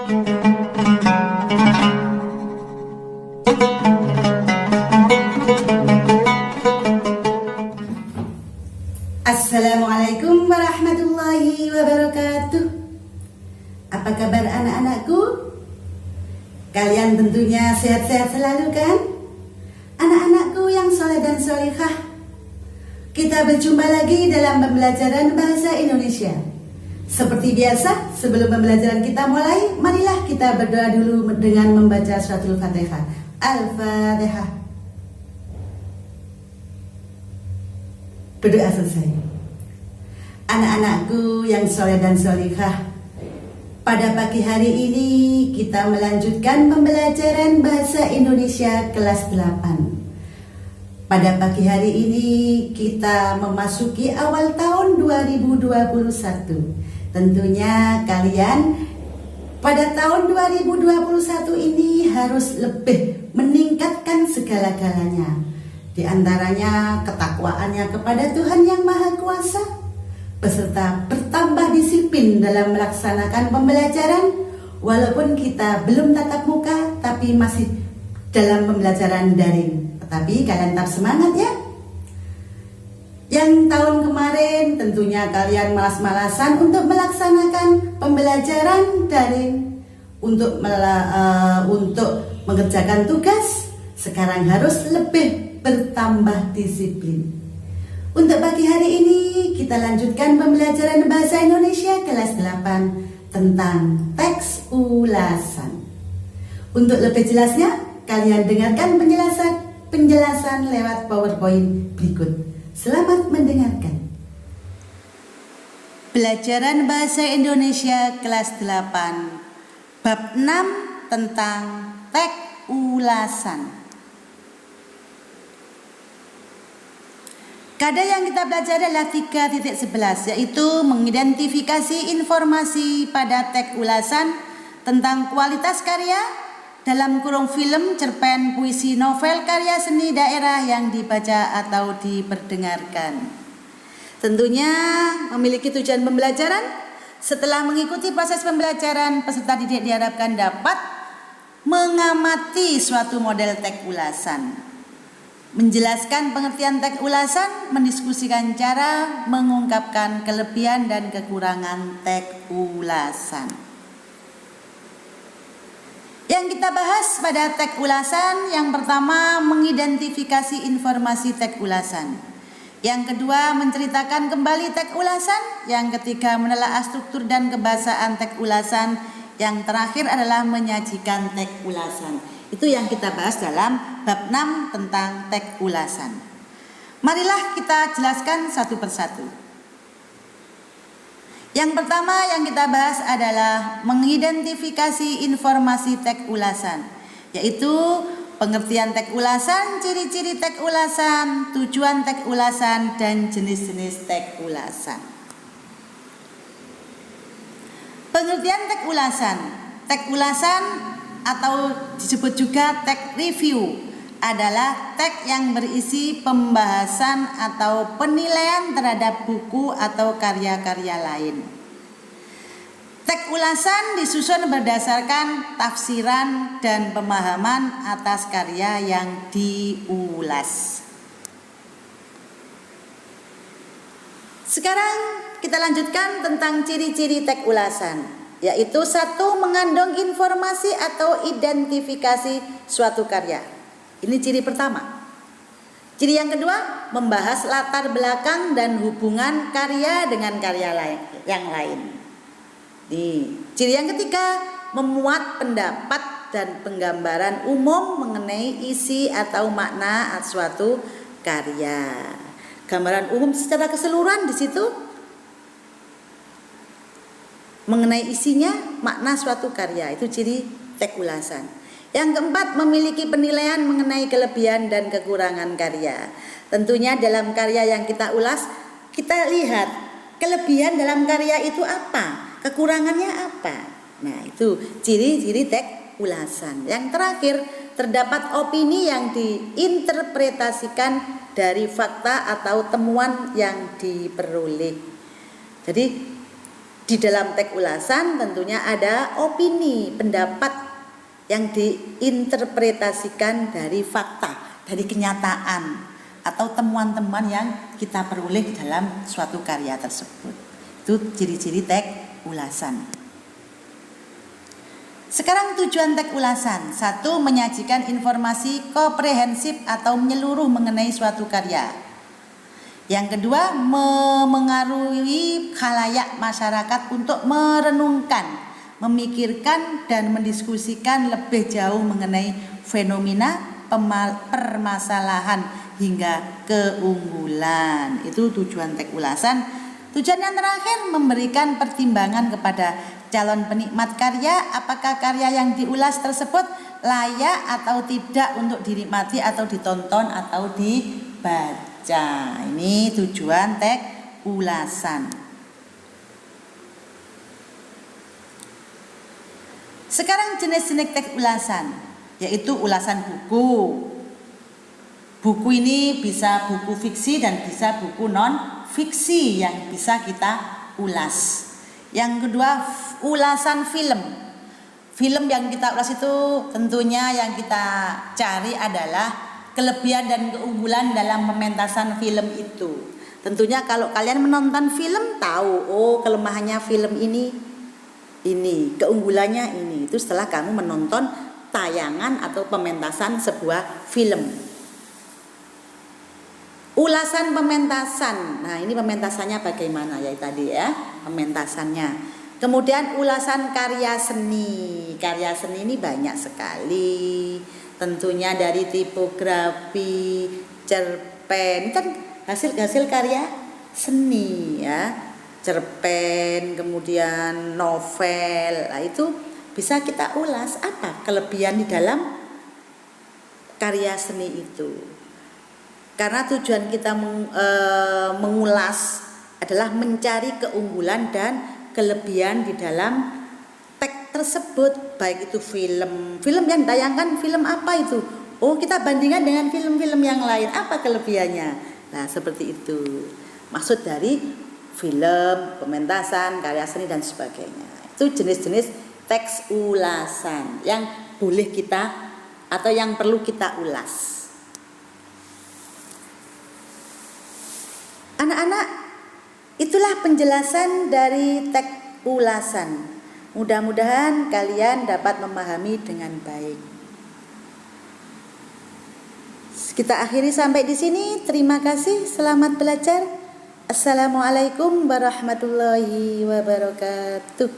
Assalamualaikum warahmatullahi wabarakatuh. Apa kabar anak-anakku? Kalian tentunya sehat-sehat selalu kan? Anak-anakku yang soleh dan solehah, kita berjumpa lagi dalam pembelajaran bahasa Indonesia. Seperti biasa, sebelum pembelajaran kita mulai, marilah kita berdoa dulu dengan membaca suratul Fatihah. Al-Fatihah. Berdoa selesai. Anak-anakku yang soleh dan solihah, pada pagi hari ini kita melanjutkan pembelajaran bahasa Indonesia kelas 8. Pada pagi hari ini kita memasuki awal tahun 2021. Tentunya kalian pada tahun 2021 ini harus lebih meningkatkan segala-galanya. Di antaranya ketakwaannya kepada Tuhan Yang Maha Kuasa, beserta bertambah disiplin dalam melaksanakan pembelajaran. Walaupun kita belum tatap muka, tapi masih dalam pembelajaran daring. Tetapi kalian tetap semangat ya. Yang tahun kemarin tentunya kalian malas-malasan untuk melaksanakan pembelajaran daring, untuk mengerjakan tugas. Sekarang harus lebih bertambah disiplin. Untuk pagi hari ini kita lanjutkan pembelajaran bahasa Indonesia kelas 8 tentang teks ulasan. Untuk lebih jelasnya, kalian dengarkan penjelasan lewat PowerPoint berikut. Selamat mendengarkan. Pelajaran bahasa Indonesia kelas 8 bab 6 tentang teks ulasan. Kada yang kita belajar adalah 3.11, yaitu mengidentifikasi informasi pada teks ulasan tentang kualitas karya dalam kurung film, cerpen, puisi, novel, karya seni daerah yang dibaca atau diperdengarkan. Tentunya memiliki tujuan pembelajaran. Setelah mengikuti proses pembelajaran, peserta didik diharapkan dapat mengamati suatu model teks ulasan, menjelaskan pengertian teks ulasan, mendiskusikan cara mengungkapkan kelebihan dan kekurangan teks ulasan. Yang kita bahas pada teks ulasan, yang pertama mengidentifikasi informasi teks ulasan. Yang kedua menceritakan kembali teks ulasan. Yang ketiga menelaah struktur dan kebahasaan teks ulasan. Yang terakhir adalah menyajikan teks ulasan. Itu yang kita bahas dalam bab 6 tentang teks ulasan. Marilah kita jelaskan satu persatu. Yang pertama yang kita bahas adalah mengidentifikasi informasi teks ulasan, yaitu pengertian teks ulasan, ciri-ciri teks ulasan, tujuan teks ulasan, dan jenis-jenis teks ulasan. Pengertian teks ulasan. Teks ulasan atau disebut juga teks review adalah teks yang berisi pembahasan atau penilaian terhadap buku atau karya-karya lain. Teks ulasan disusun berdasarkan tafsiran dan pemahaman atas karya yang diulas. Sekarang kita lanjutkan tentang ciri-ciri teks ulasan, yaitu 1. Mengandung informasi atau identifikasi suatu karya. Ini ciri pertama. Ciri yang kedua, membahas latar belakang dan hubungan karya dengan karya yang lain. Ciri yang ketiga, memuat pendapat dan penggambaran umum mengenai isi atau makna suatu karya. Gambaran umum secara keseluruhan di situ mengenai isinya, makna suatu karya. Itu ciri teks ulasan. Yang keempat, memiliki penilaian mengenai kelebihan dan kekurangan karya. Tentunya dalam karya yang kita ulas, kita lihat kelebihan dalam karya itu apa, kekurangannya apa. Nah, itu ciri-ciri teks ulasan. Yang terakhir, terdapat opini yang diinterpretasikan dari fakta atau temuan yang diperoleh. Jadi Di dalam teks ulasan tentunya ada opini, pendapat yang diinterpretasikan dari fakta, dari kenyataan atau temuan-temuan yang kita peroleh dalam suatu karya tersebut. Itu ciri-ciri teks ulasan. Sekarang tujuan teks ulasan. 1. Menyajikan informasi komprehensif atau menyeluruh mengenai suatu karya. Yang kedua, memengaruhi khalayak masyarakat untuk merenungkan, memikirkan dan mendiskusikan lebih jauh mengenai fenomena, permasalahan hingga keunggulan. Itu tujuan teks ulasan. Tujuan yang terakhir, memberikan pertimbangan kepada calon penikmat karya apakah karya yang diulas tersebut layak atau tidak untuk dinikmati atau ditonton atau dibaca. Ini tujuan teks ulasan. Sekarang jenis-jenis teks ulasan, yaitu ulasan buku. Buku ini bisa buku fiksi dan bisa buku non fiksi yang bisa kita ulas. Yang kedua, ulasan film. Film yang kita ulas itu tentunya yang kita cari adalah kelebihan dan keunggulan dalam pementasan film itu. Tentunya kalau kalian menonton film tahu, oh kelemahannya film ini, keunggulannya ini. Itu setelah kamu menonton tayangan atau pementasan sebuah film. Ulasan pementasan. Nah, ini pementasannya bagaimana ya tadi ya, pementasannya. Kemudian ulasan karya seni. Karya seni ini banyak sekali. Tentunya dari tipografi, cerpen, kan hasil karya seni ya. Cerpen, kemudian novel. Nah, itu bisa kita ulas apa kelebihan di dalam karya seni itu. Karena tujuan kita mengulas adalah mencari keunggulan dan kelebihan di dalam teks tersebut, baik itu film yang ditayangkan film apa itu, oh kita bandingkan dengan film-film yang lain, apa kelebihannya. Nah seperti itu maksud dari film, pementasan, karya seni dan sebagainya. Itu jenis-jenis teks ulasan yang boleh kita atau yang perlu kita ulas. Anak-anak, itulah penjelasan dari teks ulasan. Mudah-mudahan kalian dapat memahami dengan baik. Kita akhiri sampai di sini. Terima kasih. Selamat belajar. Assalamualaikum warahmatullahi wabarakatuh.